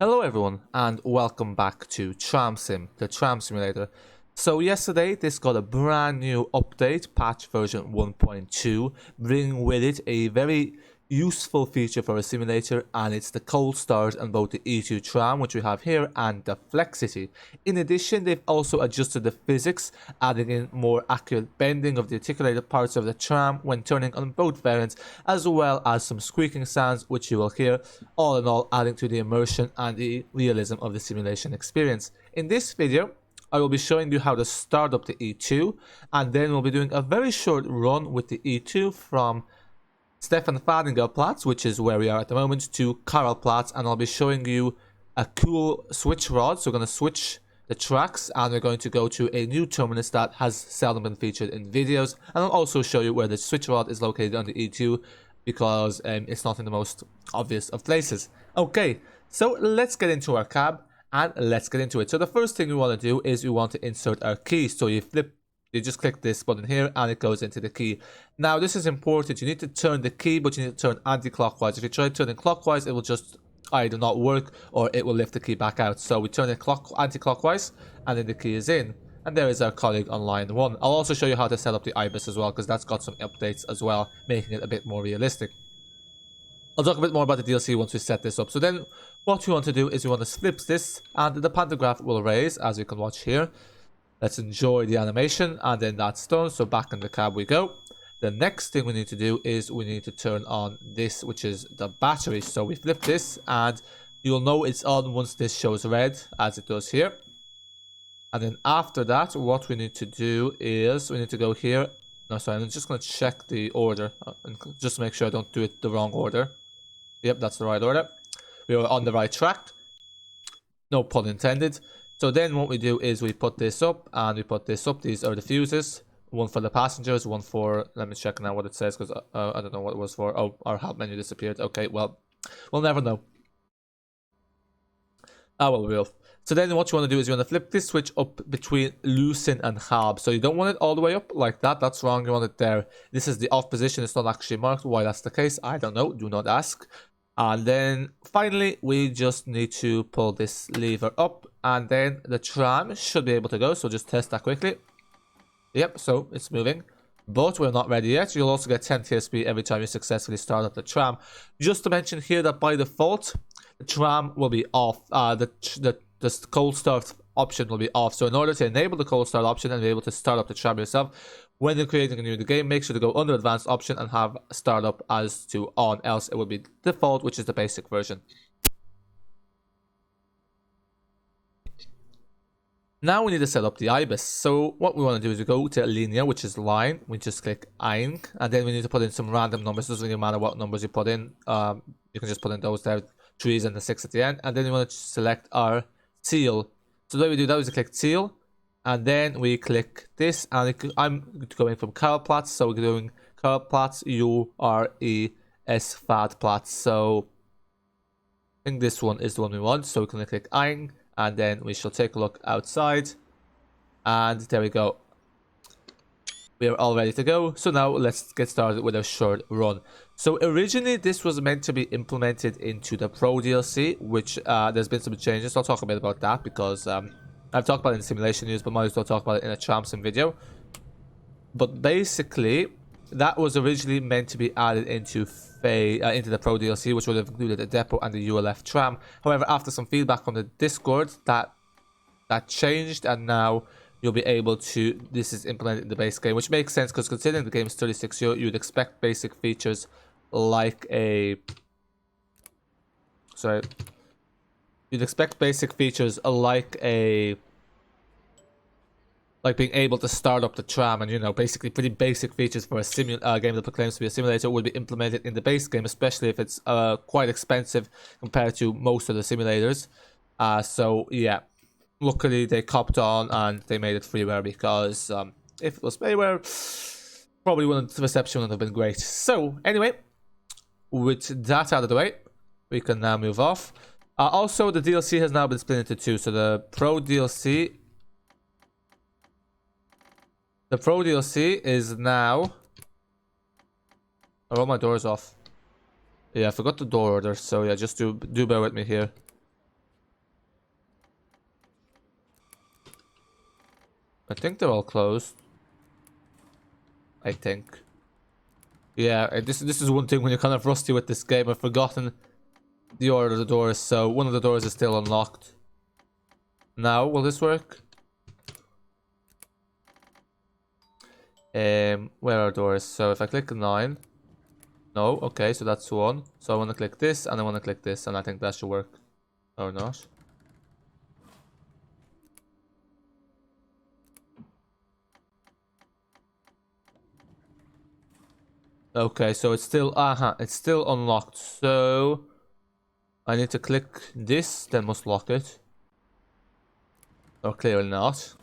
Hello everyone and welcome back to Tramsim, the tram simulator. So yesterday this got a brand new update, patch version 1.2, bringing with it a very useful feature for a simulator, and it's the cold start on both the E2 Tram, which we have here, and the Flexity. In addition, they've also adjusted the physics, adding in more accurate bending of the articulated parts of the tram when turning on both variants, as well as some squeaking sounds, which you will hear, all in all adding to the immersion and the realism of the simulation experience. In this video, I will be showing you how to start up the E2, and then we'll be doing a very short run with the E2 from Stefan Fadinger Platz, which is where we are at the moment, to Karlplatz, and I'll be showing you a cool switch rod. So we're going to switch the tracks, and we're going to go to a new terminus that has seldom been featured in videos, and I'll also show you where the switch rod is located on the E2, because it's not in the most obvious of places. Okay, so let's get into our cab, and let's get into it. So the first thing we want to do is we want to insert our key. So you just click this button here and it goes into the key. Now this is important. You need to turn the key, but you need to turn anti-clockwise. If you try turning clockwise, it will just either not work or it will lift the key back out. So we turn it anti-clockwise and then the key is in. And there is our colleague on line 1. I'll also show you how to set up the Ibis as well, because that's got some updates as well, making it a bit more realistic. I'll talk a bit more about the DLC once we set this up. So then what we want to do is we want to flip this, and the pantograph will raise, as you can watch here. Let's enjoy the animation, and then that's done. So back in the cab we go. The next thing we need to do is we need to turn on this, which is the battery. So we flip this, and you'll know it's on once this shows red, as it does here. And then after that, what we need to do is we need to go here. No, sorry, I'm just going to check the order and just make sure I don't do it the wrong order. Yep, that's the right order. We are on the right track. No pun intended. So then what we do is we put this up and we put this up. These are the fuses. One for the passengers, one for... Let me check now what it says, because I don't know what it was for. Oh, our help menu disappeared. Okay, well, we'll never know. Ah, well, we will. So then what you want to do is you want to flip this switch up between loosen and halb. So you don't want it all the way up like that. That's wrong. You want it there. This is the off position. It's not actually marked. Why that's the case, I don't know. Do not ask. And then finally, we just need to pull this lever up, and then the tram should be able to go. So just test that quickly. Yep, so it's moving, but we're not ready yet. You'll also get 10 TSP every time you successfully start up the tram. Just to mention here that by default, the tram will be off. The cold start option will be off. So in order to enable the cold start option and be able to start up the tram yourself, when you're creating a new game, make sure to go under advanced option and have startup as to on, else it will be default, which is the basic version. Now we need to set up the Ibis. So what we want to do is we go to linear, which is line. We just click ein, and then we need to put in some random numbers. It doesn't really matter what numbers you put in. You can just put in those there, 3s and the 6 at the end, and then we want to select our seal. So the way we do that is we click seal, and then we click this, and I'm going from Karlplatz, so we're doing Karlplatz, U-R-E-S Platz. So I think this one is the one we want, so we can click ein, and then we shall take a look outside, and there we go. We are all ready to go. So now let's get started with a short run. So originally this was meant to be implemented into the Pro DLC, which there's been some changes. I'll talk a bit about that because I've talked about it in simulation news, but might as well talk about it in a Tramsim video. But basically, that was originally meant to be added into the Pro DLC, which would have included the depot and the ULF tram. However, after some feedback from the Discord, that changed, and now you'll be able to... This is implemented in the base game, which makes sense because considering the game is €36, you'd expect basic features like a... Sorry. You'd expect basic features like a... Like being able to start up the tram, and, you know, basically pretty basic features for a game that proclaims to be a simulator would be implemented in the base game, especially if it's quite expensive compared to most of the simulators. So, yeah. Luckily, they copped on and they made it freeware, because if it was payware, probably the reception wouldn't have been great. So, anyway, with that out of the way, we can now move off. Also, the DLC has now been split into two. So, the Pro DLC is now... Oh, all my doors off. Yeah, I forgot the door order, so yeah, just do bear with me here. I think they're all closed. I think. Yeah, this is one thing when you're kind of rusty with this game. I've forgotten the order of the doors, so one of the doors is still unlocked. Now, will this work? Where are doors? So if I click 9. No, okay, so that's 1. So I want to click this, and I want to click this, and I think that should work. Or not. Okay, so it's still, it's still unlocked. So I need to click this, then must lock it. Or clearly not.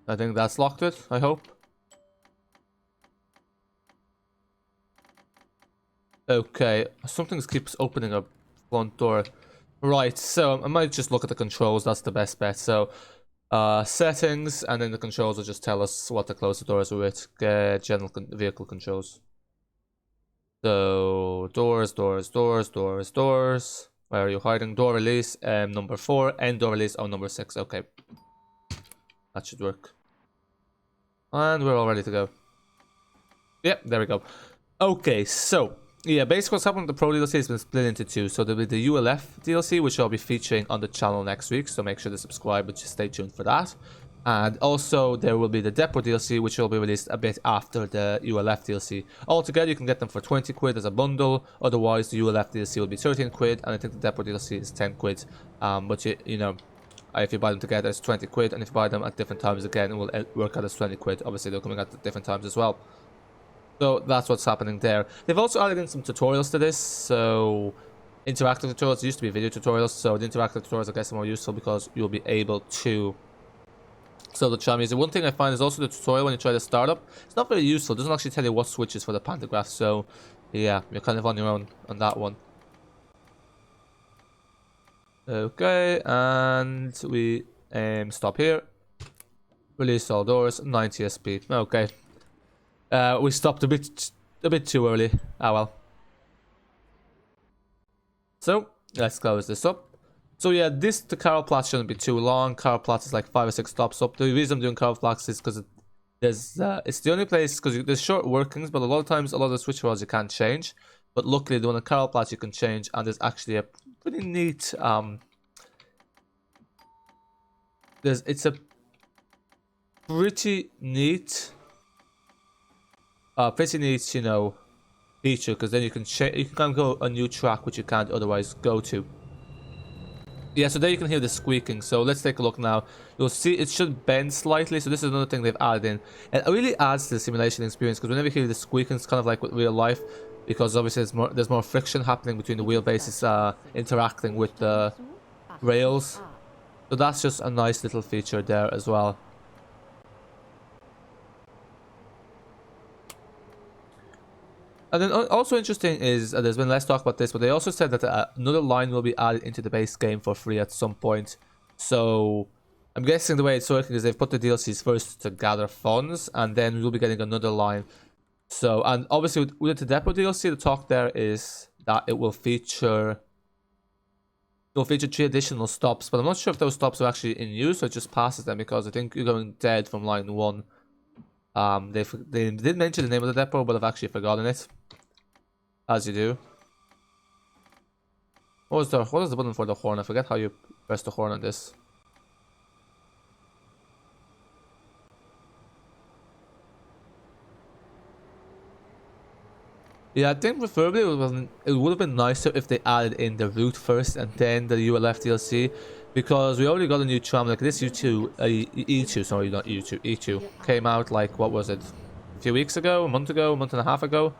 I think that's locked it, I hope. Okay, something keeps opening a front door. Right, so I might just look at the controls, that's the best bet. So, settings, and then the controls will just tell us what to close the doors with. General vehicle controls. So, doors. Where are you hiding? Door release, number 4, and door release, number 6. Okay. That should work. And we're all ready to go. Yep, there we go. Okay, so, yeah, basically what's happened with the Pro DLC has been split into 2. So there'll be the ULF DLC, which I'll be featuring on the channel next week. So make sure to subscribe, but just stay tuned for that. And also there will be the Depot DLC, which will be released a bit after the ULF DLC. Altogether, you can get them for 20 quid as a bundle. Otherwise, the ULF DLC will be 13 quid, and I think the Depot DLC is 10 quid. But you know, if you buy them together, it's 20 quid, and if you buy them at different times again, it will work out as 20 quid. Obviously, they're coming at different times as well. So that's what's happening there. They've also added in some tutorials to this, so interactive tutorials. It used to be video tutorials, so the interactive tutorials I guess are more useful because you'll be able to sell the tram user. One thing I find is also the tutorial when you try to start up. It's not very useful. It doesn't actually tell you what switches for the pantograph, so yeah, you're kind of on your own on that one. Okay, and we stop here. Release all doors, 90 SP. Okay. We stopped a bit too early. Ah well. So let's close this up. So yeah, the Karlplatz shouldn't be too long. Karlplatz is like 5 or 6 stops up. The reason I'm doing Karlplatz is because it's the only place because there's short workings, but a lot of times a lot of the switch rods you can't change. But luckily the one at Karlplatz you can change, and there's actually a pretty neat it's a pretty neat you know, feature, because then you can kind of go a new track which you can't otherwise go to. Yeah, so there you can hear the squeaking. So let's take a look now. You'll see it should bend slightly. So this is another thing they've added in. It really adds to the simulation experience because whenever you hear the squeaking, it's kind of like with real life, because obviously there's more friction happening between the wheelbases interacting with the rails. So that's just a nice little feature there as well. And then also interesting is, there's been less talk about this, but they also said that another line will be added into the base game for free at some point. So I'm guessing the way it's working is they've put the DLCs first to gather funds, and then we'll be getting another line. So, and obviously with the Depot DLC, the talk there is that it will feature 3 additional stops, but I'm not sure if those stops are actually in use or it just passes them, because I think you're going dead from line 1. They did mention the name of the depot, but I've actually forgotten it. As you do. What is the button for the horn? I forget how you press the horn on this. Yeah, I think preferably it would have been nicer if they added in the route first and then the ULF DLC, because we already got a new tram like this. E2, sorry, not E2, E2 came out like, what was it, a few weeks ago, a month and a half ago.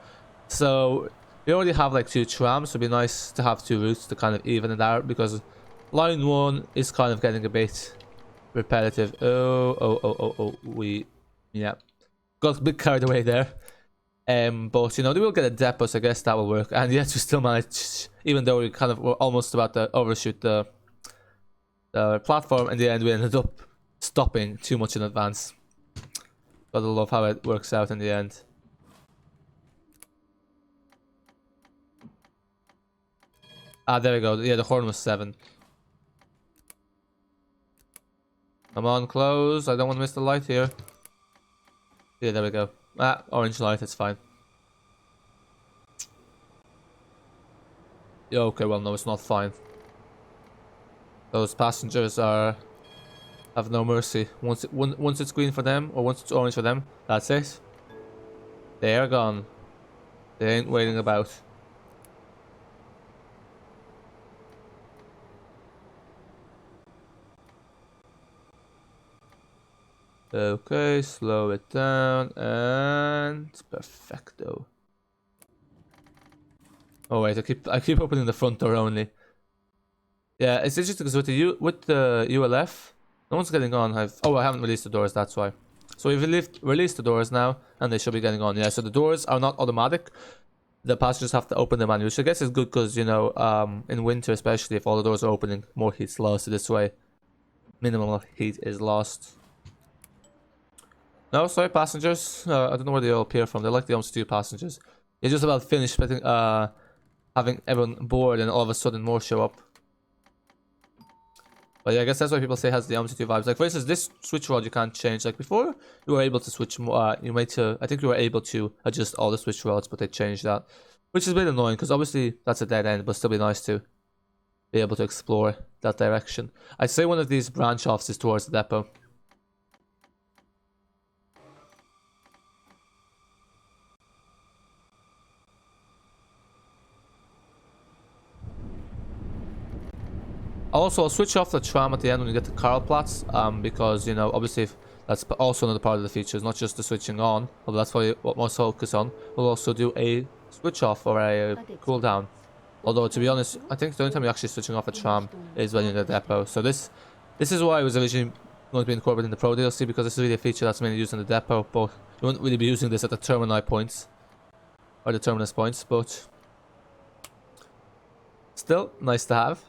So we already have like 2 trams, so it'd be nice to have 2 routes to kind of even it out, because line 1 is kind of getting a bit repetitive. We got a bit carried away there. But you know, they will get a depot, so I guess that will work. And yet we still managed, even though we kind of were almost about to overshoot the platform, in the end we ended up stopping too much in advance. Gotta love how it works out in the end. Ah, there we go. Yeah, the horn was 7. Come on, close. I don't want to miss the light here. Yeah, there we go. Ah, orange light, it's fine. Yeah, okay, well, no, it's not fine. Those passengers have no mercy. Once it's green for them, or once it's orange for them, that's it. They are gone. They ain't waiting about. Okay, slow it down, and perfecto. Oh wait, I keep opening the front door only. Yeah, it's interesting because with the ULF, no one's getting on. I haven't released the doors, that's why. So we've released the doors now, and they should be getting on. Yeah, so the doors are not automatic. The passengers have to open them manually, which I guess is good because, you know, in winter especially, if all the doors are opening, more heat's lost. So this way, minimal heat is lost. No, sorry, passengers. I don't know where they all appear from. They're like the OMC2 passengers. It's just about finished having everyone bored, and all of a sudden more show up. But yeah, I guess that's why people say it has the OMC2 vibes. Like, for instance, this switch rod you can't change. Like, before, you were able to switch more. I think you were able to adjust all the switch rods, but they changed that. Which is a bit annoying, because obviously that's a dead end, but still be nice to be able to explore that direction. I'd say one of these branch offs is towards the depot. Also, I'll switch off the tram at the end when you get to Karlplatz, because, you know, obviously that's also another part of the features, not just the switching on, although that's probably what most focus on. We'll also do a switch off or a cooldown. Although, to be honest, I think the only time you're actually switching off a tram is when you're in the depot. So this is why it was originally going to be incorporated in the Pro DLC, because this is really a feature that's mainly used in the depot, but you wouldn't really be using this at the terminal points, or the terminus points, but still, nice to have.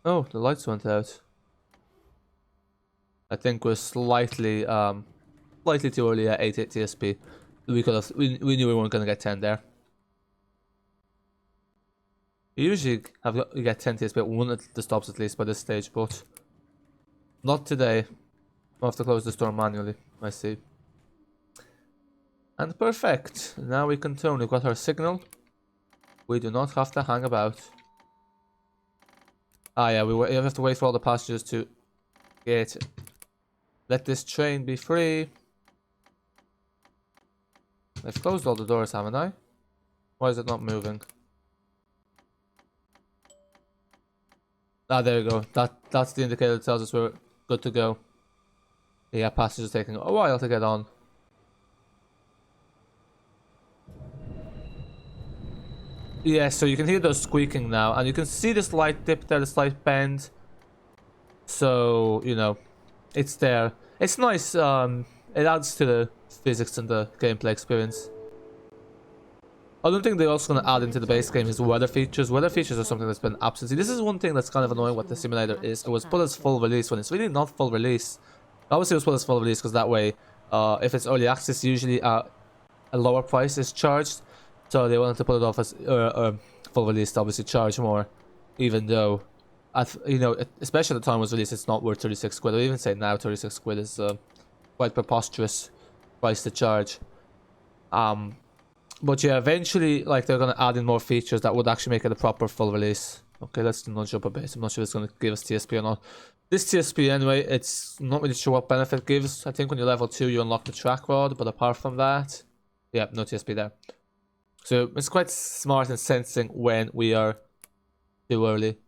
Oh, the lights went out. I think we're slightly too early at 88 TSP. We knew we weren't gonna get 10 there. You usually you get 10 TSP at one of the stops at least by this stage, but not today. I'll have to close the store manually. I see. And perfect. Now we can turn. We've got our signal. We do not have to hang about. Ah, yeah, we have to wait for all the passengers to get. Let this train be free. I've closed all the doors, haven't I? Why is it not moving? Ah, there you go. That's the indicator that tells us we're good to go. Yeah, passengers taking a while to get on. Yeah, so you can hear those squeaking now, and you can see the slight dip there, the slight bend. So, you know, it's there. It's nice. It adds to the physics and the gameplay experience. I don't think they're also going to add into the base game is weather features. Weather features are something that's been absent. See, this is one thing that's kind of annoying what the simulator is. It was put as full release when it's really not full release. Obviously, it was put as full release because that way, if it's early access, usually a lower price is charged. So they wanted to put it off as full release to obviously charge more, even though, you know, especially at the time it was released, it's not worth 36 quid. I would even say now 36 quid is quite preposterous price to charge. But yeah, eventually, like, they're gonna add in more features that would actually make it a proper full release. Okay, let's nudge up a bit. I'm not sure it's gonna give us TSP or not. This TSP anyway, it's not really sure what benefit it gives. I think when you're level 2 you unlock the track rod, but apart from that, yeah, no TSP there. So it's quite smart in sensing when we are too early.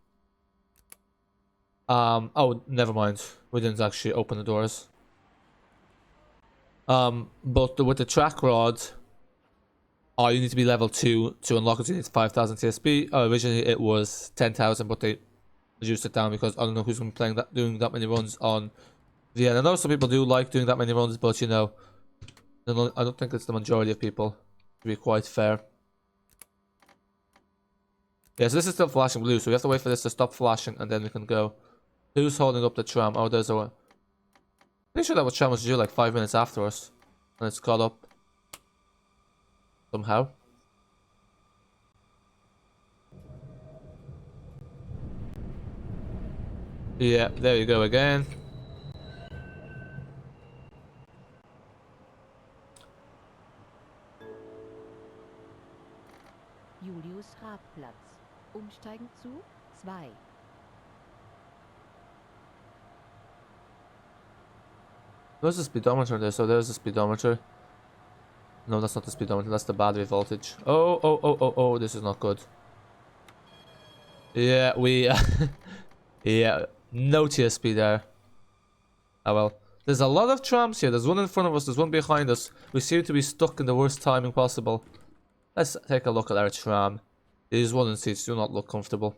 Oh, never mind. We didn't actually open the doors. But with the track rod, you need to be level 2 to unlock it. You need 5,000 TSP. Originally it was 10,000, but they reduced it down because I don't know who's going to be playing that, doing that many runs on Vienna. I know some people do like doing that many runs, but you know, I don't think it's the majority of people, to be quite fair. Yeah, so this is still flashing blue, so we have to wait for this to stop flashing and then we can go. Who's holding up the tram? Oh, there's a... Pretty sure that tram was due like 5 minutes after us. And it's caught up. Somehow. Yeah, there you go again. Karlplatz. Umsteigen zu 2. Where's the speedometer there? So there's the speedometer. No, that's not the speedometer, that's the battery voltage. Oh, this is not good. Yeah, we... yeah, no TSP there. Oh well. There's a lot of trams here. There's one in front of us, there's one behind us. We seem to be stuck in the worst timing possible. Let's take a look at our tram. These wooden seats do not look comfortable.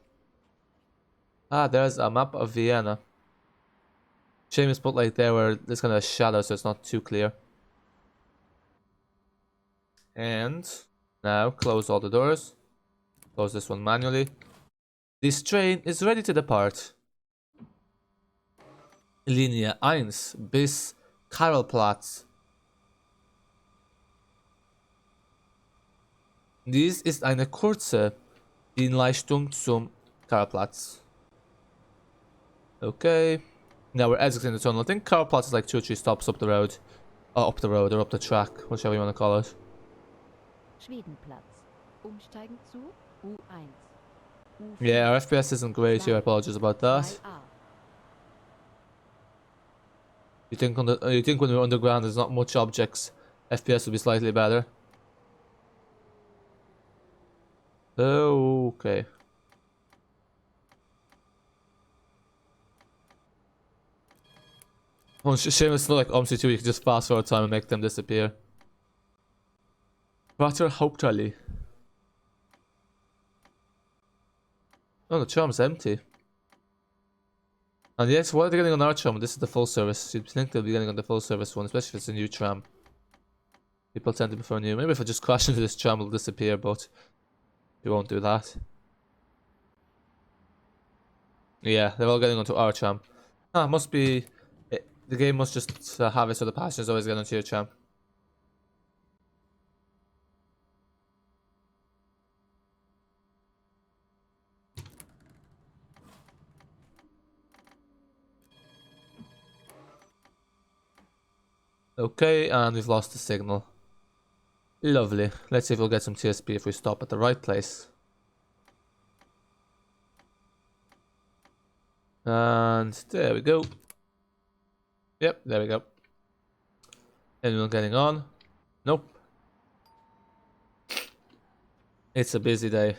Ah, there's a map of Vienna. Shame it's put like there where there's kind of a shadow so it's not too clear. And now close all the doors. Close this one manually. This train is ready to depart. Linie 1 bis Karlplatz. Dies ist eine kurze Dienleistung zum Karlplatz. Okay. Now we're exiting the tunnel. I think Karlplatz is like 2 or 3 stops up the road. Up the road or up the track, whichever you want to call it. Schwedenplatz. Umsteigen zu U1. Yeah, our FPS isn't great here. I apologize about that. You think when we're underground, there's not much objects. FPS will be slightly better. Okay. Well, shame it's not like OMSI2, you can just fast forward time and make them disappear. Water Hauptallee. Oh, the tram's empty. And yes, what are they getting on our tram? This is the full service. You'd think they'll be getting on the full service one, especially if it's a new tram. People tend to prefer new. Maybe if I just crash into this tram, it'll disappear, but you won't do that. Yeah, they're all getting onto our tram. Ah, must be... the game must just have it so the passengers always get onto your tram. Okay, and we've lost the signal. Lovely. Let's see if we'll get some TSP if we stop at the right place. And there we go. Yep, there we go. Anyone getting on? Nope. It's a busy day.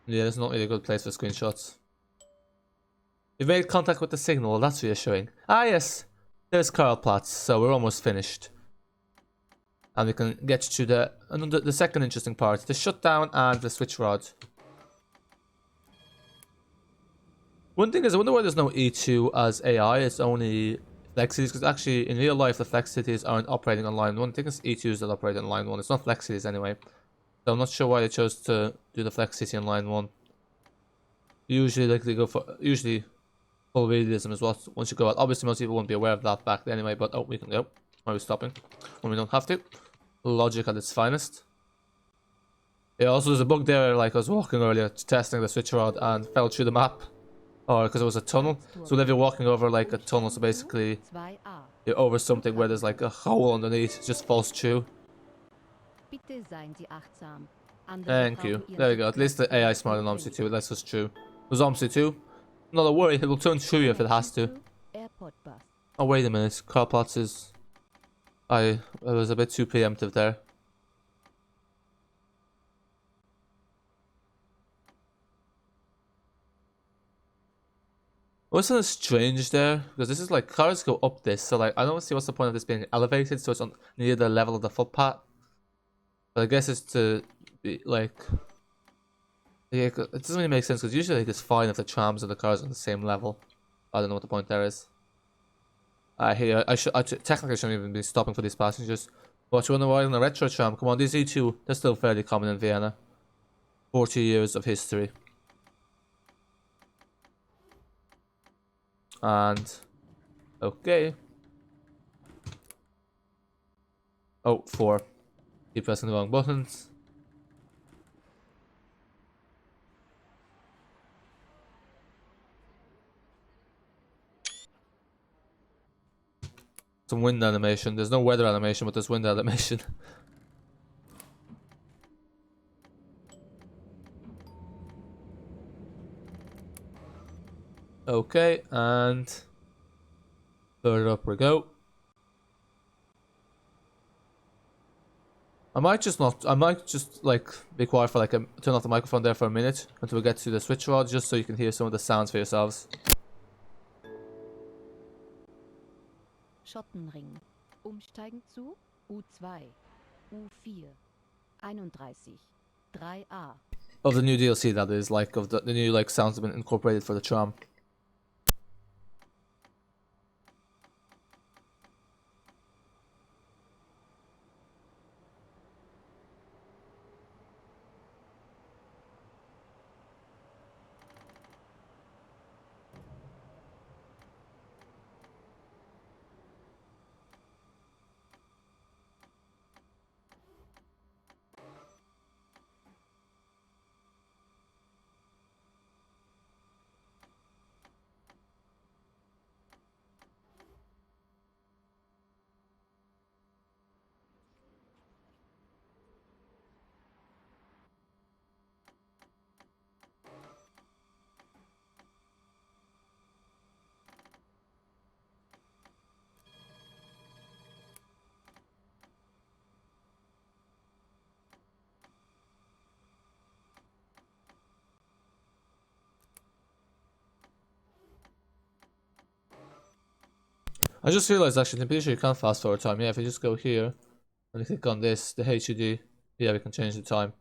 Yeah, it's not really a good place for screenshots. We've made contact with the signal, that's reassuring. Ah yes, there's Karlplatz, so we're almost finished. And we can get to the second interesting part, the shutdown and the switch rod. One thing is, I wonder why there's no E2 as AI, it's only Flex Cities, because actually in real life the Flex Cities aren't operating on line 1. I think it's E2s that operate on line 1, it's not Flex Cities anyway. So I'm not sure why they chose to do the Flex City on line 1. Usually like they go for, full realism is what once you go out. Obviously most people won't be aware of that back then anyway, but oh, we can go. Why are we stopping? When we don't have to. Logic at its finest. Yeah, also there's a bug there, like I was walking earlier testing the switch rod and fell through the map. Or because it was a tunnel. So if you're walking over like a tunnel, so basically you're over something where there's like a hole underneath, it just falls through. Thank you. There we go. At least the AI is smarter than OMSI2, that's just true. Was OMSI2? Not a worry, it'll turn true if it has to. Oh wait a minute, Karlplatz is... I was a bit too preemptive there. Wasn't it strange there? Because this is like, cars go up this, so like, I don't see what's the point of this being elevated, so it's on near the level of the footpath. But I guess it's to be like... Yeah, it doesn't really make sense, because usually like, it's fine if the trams and the cars are on the same level. I don't know what the point there is. Here, I technically shouldn't even be stopping for these passengers. Watch you wonder why on a retro tram? Come on, these E2, they're still fairly common in Vienna. 40 years of history. And... okay. Oh, 4. Keep pressing the wrong buttons. some wind animation. There's no weather animation, but there's wind animation. Okay, and further up we go. I might just like be quiet for like turn off the microphone there for a minute until we get to the switch rod, just so you can hear some of the sounds for yourselves. Schottenring. Umsteigen zu U2, U4, 31, 3a. Of the new DLC, that is, like of the new like sounds have been incorporated for the tram. I just realized actually, I'm pretty sure you can't fast forward time. Yeah, if you just go here and you click on this, the HUD, yeah, we can change the time.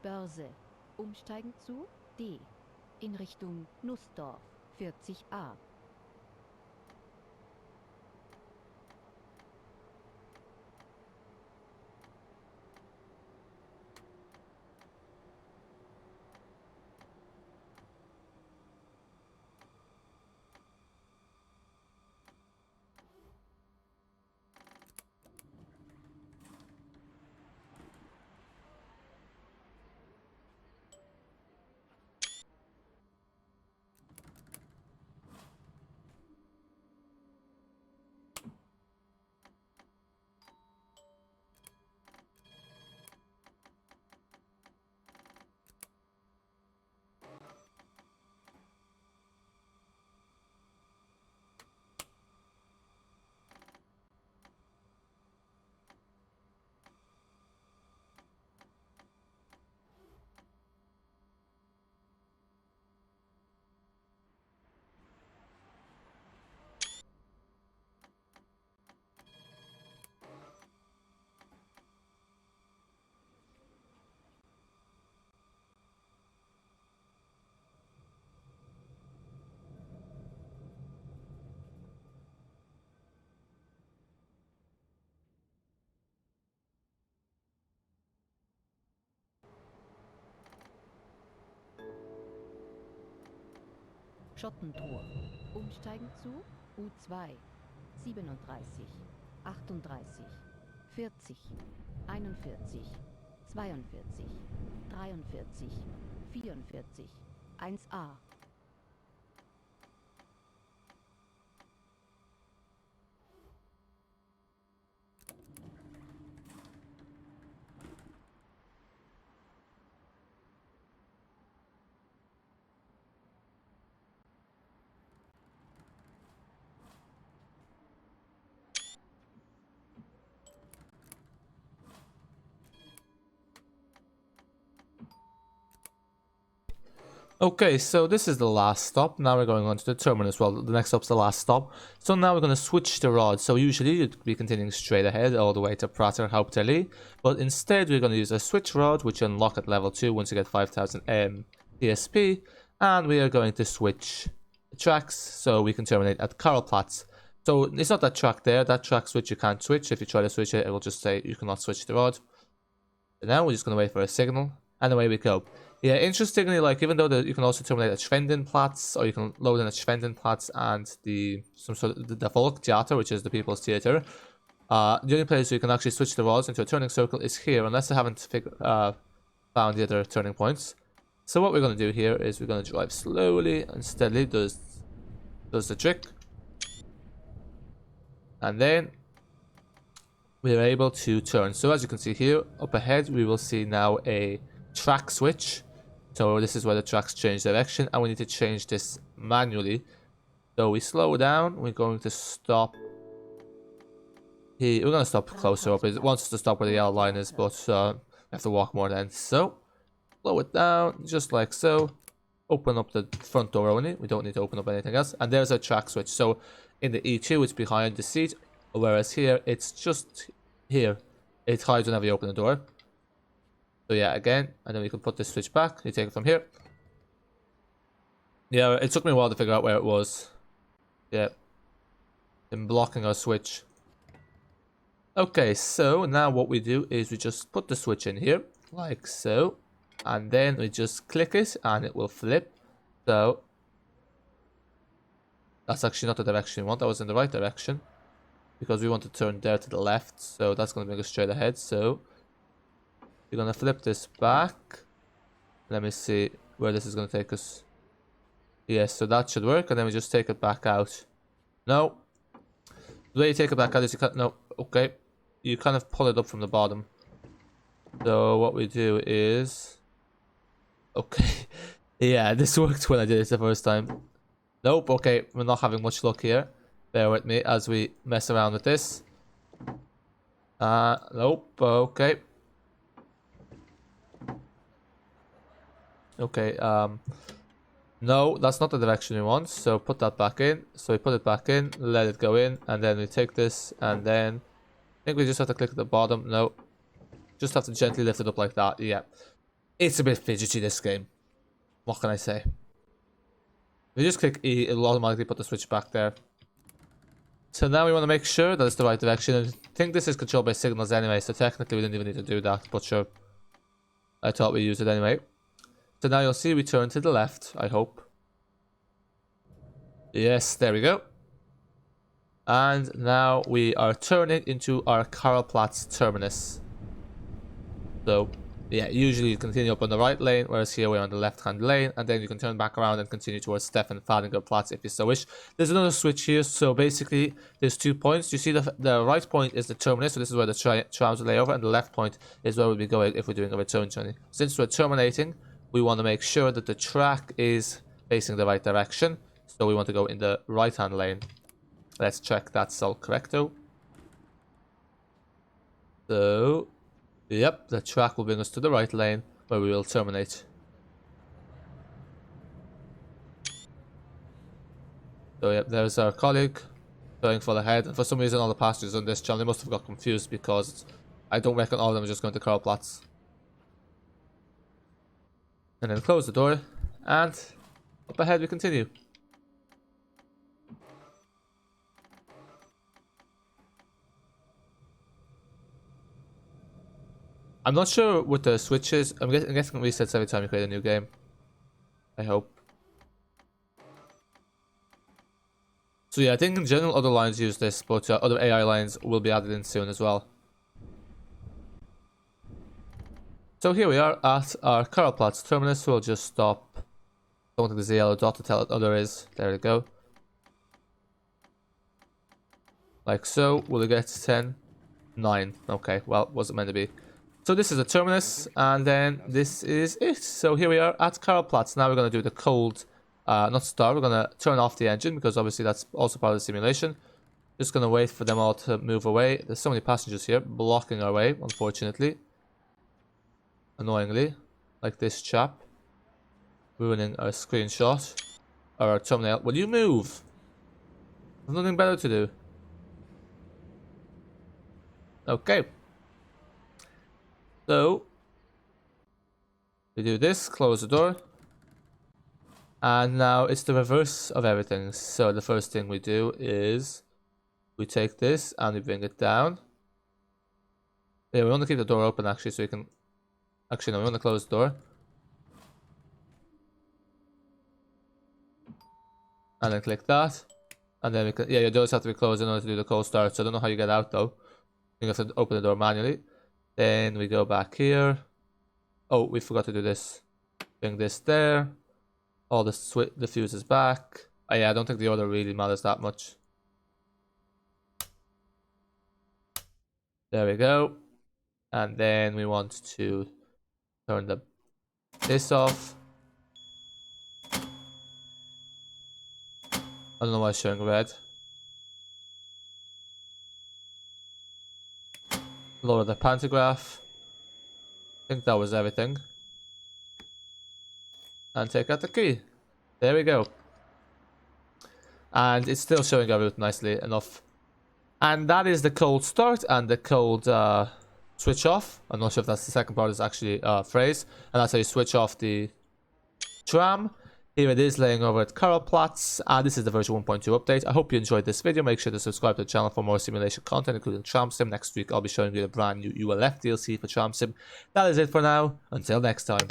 Börse. Umsteigen zu D. In Richtung Nussdorf, 40a. Schottentor. Umsteigen zu U2, 37, 38, 40, 41, 42, 43, 44. 1a. Okay, so this is the last stop. Now we're going on to the terminus. Well, the next stop's the last stop. So now we're going to switch the rod. So usually you'd be continuing straight ahead all the way to Prater Hauptallee. But instead we're going to use a switch rod, which you unlock at level 2 once you get 5000 TSP. And we are going to switch tracks so we can terminate at Karlplatz. So it's not that track there. That track switch you can't switch. If you try to switch it, it will just say you cannot switch the rod. And now we're just going to wait for a signal. And away we go. Yeah, interestingly, like even though you can also terminate at Schwendenplatz, or you can load in at Schwendenplatz and the Volkstheater, which is the People's Theater. The only place where you can actually switch the rods into a turning circle is here, unless I haven't found the other turning points. So what we're going to do here is we're going to drive slowly and steadily. Does the trick, and then we are able to turn. So as you can see here, up ahead, we will see now a track switch. So this is where the tracks change direction, and we need to change this manually. So we slow down. We're going to stop here. We're going to stop closer up. It wants us to stop where the yellow line is, but we have to walk more then. So slow it down, just like so. Open up the front door only. We don't need to open up anything else. And there's our track switch. So in the E2, it's behind the seat, whereas here, it's just here. It hides whenever you open the door. So yeah, again, and then we can put this switch back. You take it from here. Yeah, it took me a while to figure out where it was. Yeah. In blocking our switch. Okay, so now what we do is we just put the switch in here, like so. And then we just click it and it will flip. So that's actually not the direction we want. That was in the right direction, because we want to turn there to the left. So that's going to bring us straight ahead. So we're going to flip this back. Let me see where this is going to take us. Yes, so that should work. And then we just take it back out. No. The way you take it back out is you can't. No. Okay. You kind of pull it up from the bottom. So what we do is. Okay. Yeah, this worked when I did it the first time. Nope. Okay. We're not having much luck here. Bear with me as we mess around with this. Nope. Okay. Okay, no, that's not the direction we want, so put that back in. So we put it back in, let it go in, and then we take this, and then I think we just have to click at the bottom. No, just have to gently lift it up like that. Yeah, it's a bit fidgety, this game. What can I say? If you just click E, it'll automatically put the switch back there. So now we want to make sure that it's the right direction. I think this is controlled by signals anyway, so technically we didn't even need to do that, but sure. I thought we'd use it anyway. So now you'll see we turn to the left, I hope. Yes, there we go. And now we are turning into our Karlplatz terminus. So, yeah, usually you continue up on the right lane, whereas here we're on the left-hand lane, and then you can turn back around and continue towards Stefan Fadinger Platz if you so wish. There's another switch here, so basically there's 2 points. You see the right point is the terminus, so this is where the trams will lay over, and the left point is where we'll be going if we're doing a return journey. Since we're terminating, we want to make sure that the track is facing the right direction. So we want to go in the right-hand lane. Let's check that's all correcto. So, yep, the track will bring us to the right lane where we will terminate. So yep, there's our colleague going full ahead. And for some reason all the passengers on this channel, they must have got confused because I don't reckon all of them are just going to Karlplatz. And then close the door, and up ahead we continue. I'm not sure what the switches. I'm guessing it resets every time you create a new game. I hope. So yeah, I think in general other lines use this, but other AI lines will be added in soon as well. So here we are at our Karlplatz terminus. We'll just stop. Don't think there's a yellow dot to tell it. Oh, there is. There we go. Like so. Will it get to 10? 9. Okay, well, wasn't meant to be. So this is the terminus, and then this is it. So here we are at Karlplatz. Now we're going to do the cold, not start. We're going to turn off the engine, because obviously that's also part of the simulation. Just going to wait for them all to move away. There's so many passengers here blocking our way, unfortunately. Annoyingly. Like this chap. Ruining our screenshot. Or our thumbnail. Will you move? There's nothing better to do. Okay. So, we do this, close the door. And now it's the reverse of everything. So the first thing we do is we take this and we bring it down. Yeah, we want to keep the door open actually, so we can... Actually, no, we want to close the door. And then click that. And then we can... Yeah, your doors have to be closed in order to do the cold start. So I don't know how you get out though. You have to open the door manually. Then we go back here. Oh, we forgot to do this. Bring this there. All the fuse is back. Oh yeah, I don't think the order really matters that much. There we go. And then we want to turn this off. I don't know why it's showing red. Lower the pantograph. I think that was everything. And take out the key. There we go. And it's still showing our route nicely enough. And that is the cold start and the cold switch off. I'm not sure if that's the second part is actually a phrase. And that's how you switch off the tram. Here it is laying over at Karlplatz, and this is the version 1.2 update. I hope you enjoyed this video. Make sure to subscribe to the channel for more simulation content, including Tramsim. Next week, I'll be showing you the brand new ULF DLC for Tramsim. That is it for now. Until next time.